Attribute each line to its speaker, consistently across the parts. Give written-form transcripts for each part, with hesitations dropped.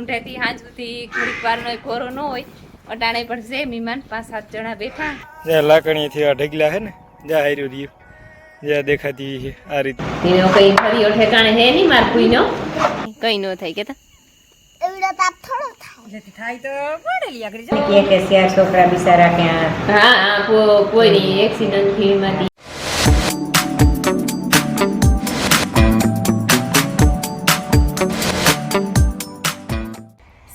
Speaker 1: રૂંઢેથી હાંજ સુધી ઘડીક વારનો ઘોરો ન હોય અટાણે પણ છે મહેમાન 5-7 જણા બેઠા
Speaker 2: જ્યાં લાકડીથી આ ઢગલા હે ને જ્યાં હાર્યું રહ્યું જ્યાં દેખાતી છે આ રીતે
Speaker 1: એનો કઈ ફરીઓ ઠેકાણે હે નહીં માર ભૂઈનો કઈ ન થાય કેતા
Speaker 3: એવડો તાપ થોડો થાય
Speaker 1: થાય તો પડેલી આગળ જો
Speaker 3: કે શેર છોકરા બિચારા ક્યાં
Speaker 1: હા કોઈ નહીં એક્સિડન્ટ થી માંથી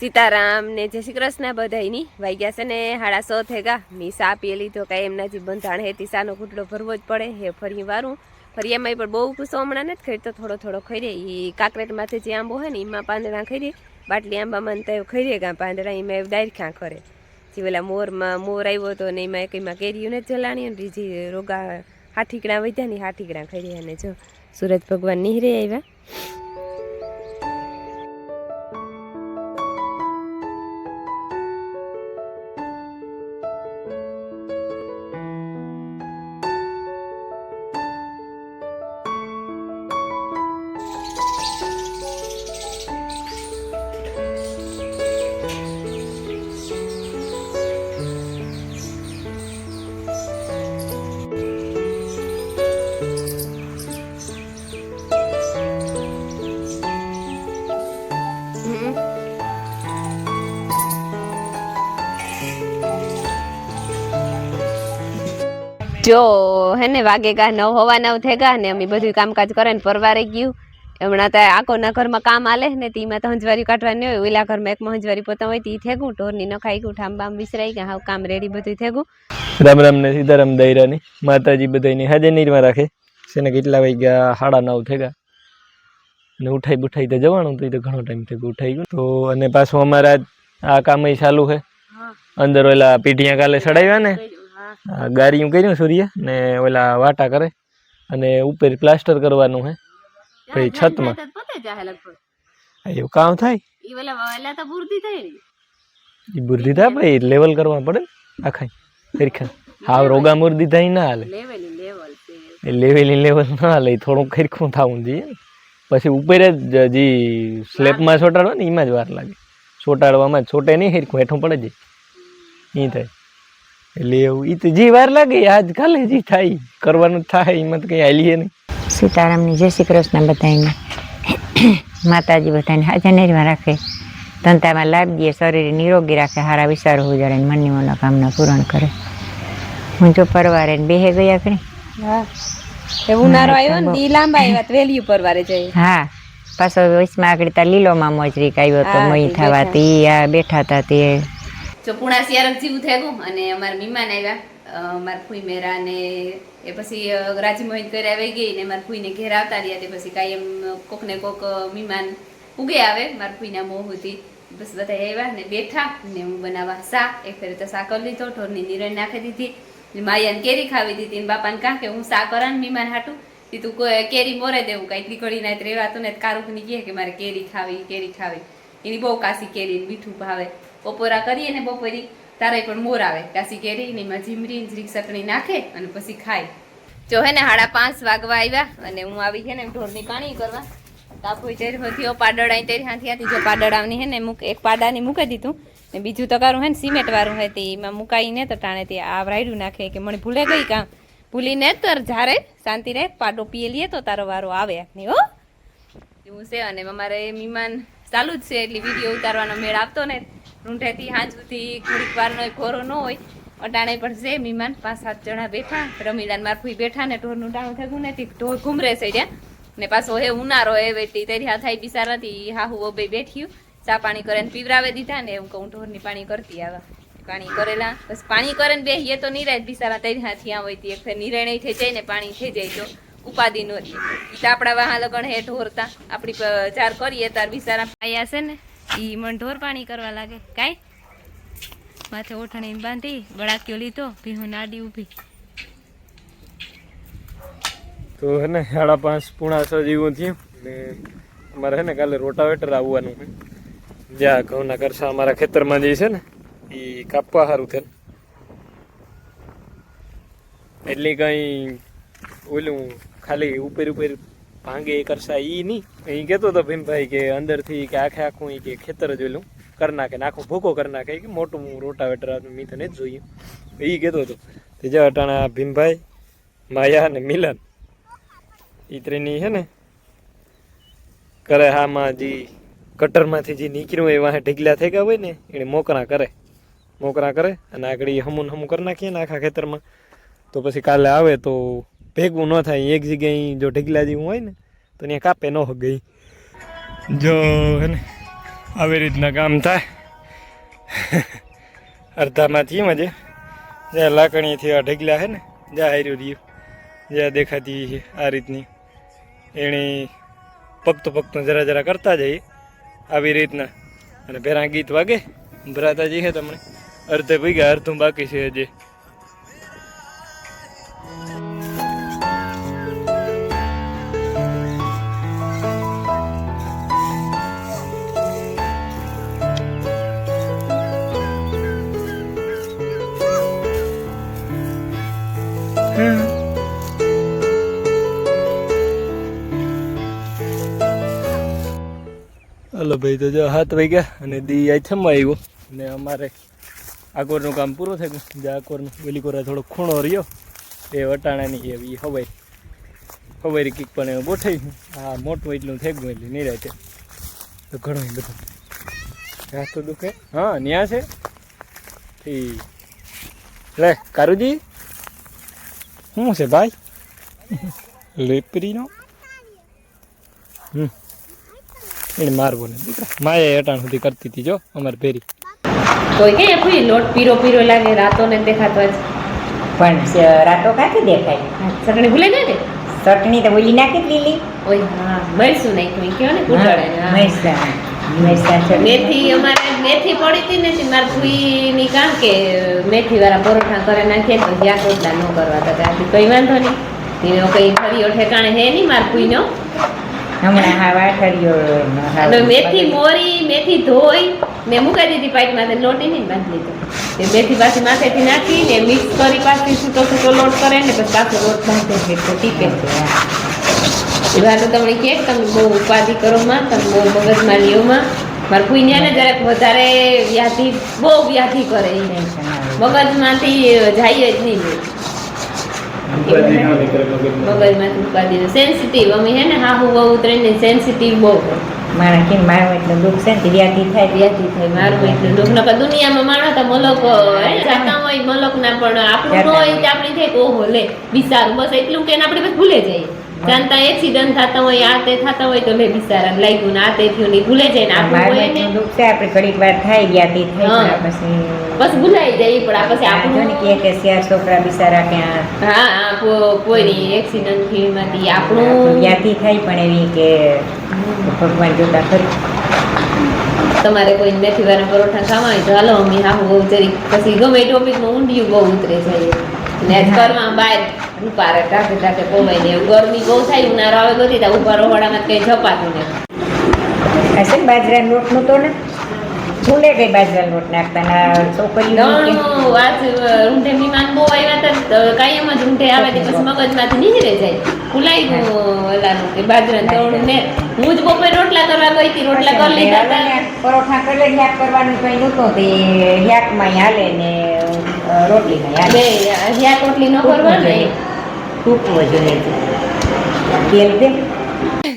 Speaker 1: સીતારામ ને જય શ્રી કૃષ્ણ બધાયની વાગ્યા છે ને 6:30 થેગા મી સા પી લીધો કાંઈ એમના જે બંધાણ હે તીસાનો ઘૂંટડો ભરવો જ પડે હે ફરી વારું ફરિયામાં પણ બહુ ગુસ્સો હમણાં નથી ખાઈ તો થોડો ખાઈ રે એ કાકરેટ માથે જે આંબો હોય ને એમાં પાંદડા ખાઈ રે બાટલી આંબામાં તો ખાઈ રે ગાં પાંદડા એમાં ડાયર ખાં ખરે જે પેલા મોર આવ્યો હતો ને એમાં કંઈમાં કેરીયું ને જલાણી અને બીજી રોગા હાઠીકડા વધ્યા ને હાઠીકડા ખાઈ રહ્યા અને જો સૂરજ ભગવાન નિહરે આવ્યા જો હે ને વાગે ગા 9:09 થેગા ને અમે બધું કામકાજ કરે ને પરવારે ગયું હમણાં તો આકોના ઘરમાં કામ આલે ને તેમાં તો હંજવારી કાઢવાની હોય ઓલા ઘરમાં એક હંજવારી પોતા હોય તી થેગું ઢોરની નખાઈ ગયું ઠામ વિસરાઈ ગયા હાવ કામ રેડી બધું થેગું
Speaker 2: રામ રામ ને સીતારામ દૈરાની માતાજી બધાની હાજર નીરમાં રાખે છે ને કેટલા વાગ્યા 9:30 થેગા ને ઉઠાઈ બુઠાઈ તો જવાનું તો ઘણો ટાઈમ થયો ઉઠાઈ ગયું તો અને પાછું અમારા આ કામ ચાલુ છે અંદર ઓલા પીઢિયા કાલે ચડાવ્યા ને ગારીયું કર્યું સૂર્ય ને ઓલા વાટા કરે અને ઉપર પ્લાસ્ટર કરવાનું હે પછી છતમાં એવું કામ થાય ઈ બુર્દી થાય ભાઈ લેવલ કરવા પડે આખા ખરખા હાવ રોગા મુર્દી થાય ના હાલે લેવલ ના હાલે થોડું ખરખું થવું જોઈએ પછી ઉપર જ જે સ્લેબમાં ચોટાડવા ને એમાં જ વાર લાગે ચોટાડવામાં છોટે નહીં ખરખું હેઠું પડે જાય ઈ થાય એટલે એવું ઈ તો જે વાર લાગે આજ કાલે જે થાય કરવાનું થાય એમાં તો કઈ હાલીએ નહીં
Speaker 3: સીતારામની જય શ્રી કૃષ્ણ બધાને માતાજી બધાને હાજર નીરમાં રાખે ધંધામાં લાભ દે શરીર નિરોગી રાખે સારા વિચારો ઉજાડે મનની મનોકામના પૂરણ કરે હું જો પરવારે બેહે ગયા કરી
Speaker 1: ઉનાળો આવ્યો ને દી લાંબા આવ્યા વેલી પરવારે જઈએ
Speaker 3: હા પાછો વચમાં આગળ તા લીલોમાં મોજરી આવ્યો તો મહી થવા તે આ બેઠા હતા તે
Speaker 1: જો પુણા સિયારક જેવું થયું અને અમારા મહેમાન આવ્યા મારા ફૂઈ મેરા ને એ પછી રાજી મોહિત કરી આવી ગઈ ને મારા ફૂઈને ઘેર આવતા રહ્યા તે પછી કાંઈ એમ કોક ને કોક મહેમાન ઉગે આવે મારા ફૂઈના મોહથી બસ બધા આવ્યા ને બેઠા ને હું બનાવવા શા એક ફેરે તો શા કરી લીધો ઢોરની નિરણ નાખી દીધી માયાને કેરી ખાવી દીધી ને બાપાને કાં કે હું શા કરા ને મહેમાન હાટું તું કોઈ કેરી મોરે દેવું કાંઈ દીકડી ના રહેવાતું ને કારુકની કહે કે મારે કેરી ખાવી એની બહુ કાશી કેરી મીઠું ભાવે બપોરા કરીએ ને બપોરી તારે પણ મોર આવે કાશી કેરી ને એમાં જીમરી જીરીક ચટણી નાખે અને પછી ખાય જો હે ને 5:30 વાગવા આવ્યા અને હું આવી છે ને ઢોરની પાણી કરવા તાપો ચેરથી પાડડા તેરી હાથી જો પાડડાની હે ને એક પાડાની મૂકી દીધું ને બીજું તો કારું હે ને સિમેન્ટ વાળું હે તે એમાં મુકાઈને તો ટાણે તે આ રાયડું નાખે કે મને ભૂલે ગઈ કામ ભૂલીને તો જ્યારે શાંતિ રહે પાડો પીએ લઈએ તો તારો વારો આવે નહીં હો એવું છે અને અમારે મહેમાન ચાલુ જ છે એટલે વિડીયો ઉતારવાનો મેળ આપતો ને રૂંઢેથી હાંજ સુધી ઘડીક વારનો ઘોરો ન હોય અટાણે પણ છે મહેમાન 5-7 જણા બેઠા રમીલાને મારફુઈ બેઠા ને ઢોરનું ટાણું થયું નથી ઢોર ઘૂમરે છે ત્યાં ને પાછો હે ઉનાળો હે વેટી તેરી હા થાય બિસાર નથી હાહુ બે બેઠ્યું ચા પાણી કરે ને પીવરાવે દીધા ને હું કહું ઢોરની પાણી કરતી આવા પાણી કરેલા બસ પાણી કરે ને બેહીએ તો નિરાય બિસારા તેરી હા થયા હોય એક ફેર નિરાય થઈ જાય ને પાણી થઈ જાય તો ઉપાધિ નો આપણા વાહા લગણ હે ઢોરતા આપણી ચાર કરીએ તાર બિસારા પાયા છે ને ઈ મન ઢોર પાણી કરવા લાગે કાંઈ માથે ઓઠાણી બાંધી બળાક્યો લીધો ભીહું નાડી ઊભી
Speaker 2: તો હે ને 5:30 પૂણા 6 જેવું થયું ને અમારે હે ને કાલે રોટાવેટર આવવાનું છે જ્યાં ઘઉંના કરસા અમારા ખેતરમાં જે છે ને એ કાપવા સારું થાય એટલે કંઈ ઓલું ખાલી ઉપર ભાંગે એ કરશા એ નહીં. એ કહેતો હતો ભીમભાઈ કે અંદરથી કે આખે આખું કે ખેતર જ ઓલું કરી નાખે ને આખું ભૂકો કરી નાખે કે મોટું રોટાવેટર મેં તો નથી જોઈએ. એ કહેતો હતો તે જે અટાણા ભીમભાઈ, માયા અને મિલન એ ત્રણની છે ને કરે હામાં જે કટરમાંથી જે નીકળ્યું હોય વાહે ઢીગલા થઈ ગયા હોય ને એને મોકરા કરે અને આગળ એ હમું કરી નાખીએ ને આખા ખેતરમાં. તો પછી કાલે આવે તો ભેગું ન થાય. એક જગ્યાએ જો ઢીગલા જેવું હોય ને તો ત્યાં કાપે ન ગઈ. જો હે ને આવી રીતના કામ થાય. અડધામાંથી એમ જ જ્યાં લાકડીથી આ ઢીગલા છે ને જ્યાં હાર્યું રહ્યું જ્યાં દેખાતી છે આ રીતની એણે પગતો જરા જરા કરતા જઈએ આવી રીતના. અને ભેરા ગીત વાગે ભરાતા જઈએ તમને. અડધે ભેગા અડધું બાકી છે હજી. હલો ભાઈ, તો જો 7 વાગ્યા અને દી આ થમવા આવ્યો ને અમારે આકોરનું કામ પૂરું થઈ ગયું. જે આકોરનું વેલી કોરા થોડો ખૂણો રહ્યો એ વટાણાની એવી હવારી કીક પણ ગોઠવી. હા મોટું એટલું થઈ ગયું એટલે નિરાતે તો ઘણું બધું હાથ તો દુખે. હા ન્યા છે ઠીક. લે કારુજી શું છે ભાઈ? લેપરીનો એને મારવો ને દીકરા. માયા અટાણ સુધી કરતી હતી જો અમારે ભેરી.
Speaker 1: કોઈ કે કોઈ લોટ પીરો પીરો લાગે રાતો ને દેખાતો જ
Speaker 3: પણ રાતો કાંથી દેખાય?
Speaker 1: ચટણી ભૂલે જાય ને
Speaker 3: ચટણી તો ઓલી નાખી જ લીલી.
Speaker 1: ઓય હા મરસું નાખ્યું કયો ને કુટળે
Speaker 3: મરચાં
Speaker 1: મેથી અમારે મેથી પડી હતી ને મારા ફૂઈની કામ કે મેથી વાળા પરોઠા કરે નાખીએ તો જ્યાં રોટલા ન કરવા તો ત્યાંથી કઈ વાંધો નહીં એનો કઈ ફરીઓ ઠેકાણે હે નહીં મારા ફૂઈનો.
Speaker 3: હમણાં હા વાઠડિયો
Speaker 1: અને મેથી મોરી મેથી ધોઈ ને મુકાઈ દીધી પાઇપમાં લોટ નહીં બાંધી લીધો. એ મેથી પાછી માથેથી નાખી ને મિક્સ કરી પાછી છૂટો લોટ કરે ને પછી પાછો લોટ બાંધે છે તો ટીપે છે. એ વાત તમને કે તમે બહુ ઉપાધિ કરો માં તમે બહુ મગજમાં લ્યોમાં. મારા ફૂઈને ને જરાક વધારે બહુ વ્યાધિ કરે એ મગજમાંથી જાય જ નહીં. મગજમાંથી ઉપાધિ સેન્સિટિવ અમે હે ને હા હું બહુ ઉતરીને સેન્સિટિવ બહુ
Speaker 3: મારા કેમ મારું એટલું દુઃખ છે ને વ્યાધિ થાય
Speaker 1: મારું એટલું દુઃખ નકર દુનિયામાં માણસ તો મલક જાતા હોય મલક ના પણ આપણું ન હોય આપણી થાય કે ઓહો લે બિચારું બસ એટલું કે આપણે બસ ભૂલે જઈએ. જાણતા એક્સિડન્ટ થતા હોય આ તે થતા હોય તો લે બિચારા લાગ્યું ને આ તે થયું ને ભૂલે જાય ને આપણું હોય ને
Speaker 3: દુઃખ છે આપણે ઘડીક વાર થાય વ્યાધિ થાય પછી
Speaker 1: બસ ભૂલાઈ જાય પણ આ પછી આપણું
Speaker 3: કે ચાર છોકરા બિચારા ક્યાં
Speaker 1: હા કોઈની એક્સિડન્ટ થી માંથી આપણું
Speaker 3: વ્યાધિ થાય પણ એવી કે ભગવાન જોતા ખરી.
Speaker 1: તમારે કોઈ મેથી વાળા પરોઠા ખાવા હોય તો હાલો અમે હા બહુ જરી પછી ગમે ટોપિકમાં ઊંડિયું બહુ ઉતરે છે ને ઘરમાં બહાર ઉપારે ટાકે પોવાય ને ગરમી બહુ થાય ઉનાળો આવે બધી ત્યાં ઉભા રોવાડામાં કઈ જપાતું ને
Speaker 3: હશે બાજરાનો લોટ નતો ને ભૂલે ગઈ બાજરાનો લોટ નાખતા ના છોકરીઓ
Speaker 1: આજ ઊંઢે મહેમાન બહુ આવ્યા હતા કાયમ જ ઊંઢે આવે તે પછી મગજમાંથી નીકળે જાય ભૂલાઈ ગયું ઓલાનું કે બાજરા દોડું ને હું જ બપોરે રોટલા કરવા ગઈ હતી રોટલા કરી લીધા હતા
Speaker 3: પરોઠા કરે શાક કરવાનું કઈ નહોતું તે શાકમાં હાલે ને રોટલીમાં હાલે
Speaker 1: શાક રોટલી ન કરવા ને
Speaker 3: ટૂંકવો જોઈએ તેલ દે.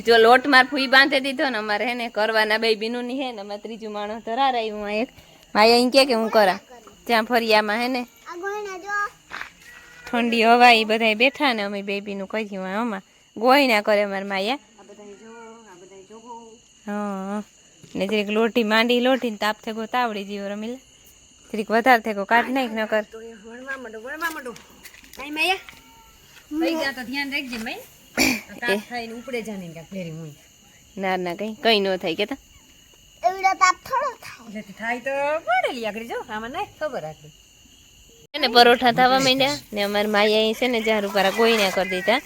Speaker 1: જો લોટ માર ફૂઈ બાંધી દીધો ને અમારે હે ને કરવાના બે બીનું ની હે ને અમારે ત્રીજું માણસ ધરાર આવ્યું એક માયા અહીં કે હું કરા ત્યાં ફરિયામાં હે ને ઠંડી હવા એ બધા બેઠા ને અમે બેબીનું કહ્યું આમાં ગોઈ ના કરે અમારે માયા હા ને જરીક લોટી માંડી લોટી તાપ થેગો તાવડી જીવો રમીલા જરીક વધારે થેગો કાઢ નાખ ન કર ના ના કઈ ન થાય કે પરોઠા થવા માંડ્યા ને અમારે માયા છે ને જ્યાં રૂપારા કોઈ ના કરી દીધા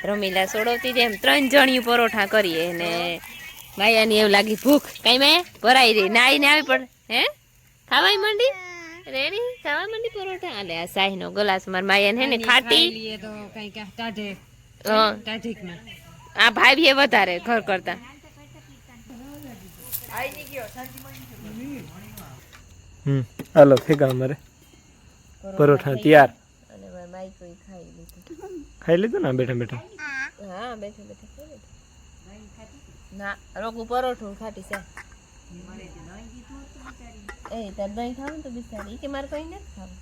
Speaker 1: રમીલા સોડવતી જાય એમ 3 જણિયું પરોઠા કરીએ ને માયા ની એવું લાગી ભૂખ કઈ માયા ભરાઈ રહી નાઈ ને આવી પડે હે ખાવાય માંડી રેડી ખાવા માંડી પરોઠા આલે આ શાહી નો ગ્લાસ માર માયા હે ને ખાટી આ ભાઈ એ વધારે ઘર કરતા.
Speaker 2: હાલો ફેંકા અમારે પરોઠા તૈયાર. ખાઈ લીધું ને બેઠા બેઠા?
Speaker 1: હા બેઠા બેઠા ખાઈ લીધું. ના રોગું પરોઠું ખાટી છે. એ તાર દહીં ખાવું તો બિચારી કે મારે કઈ નથી ખાવું.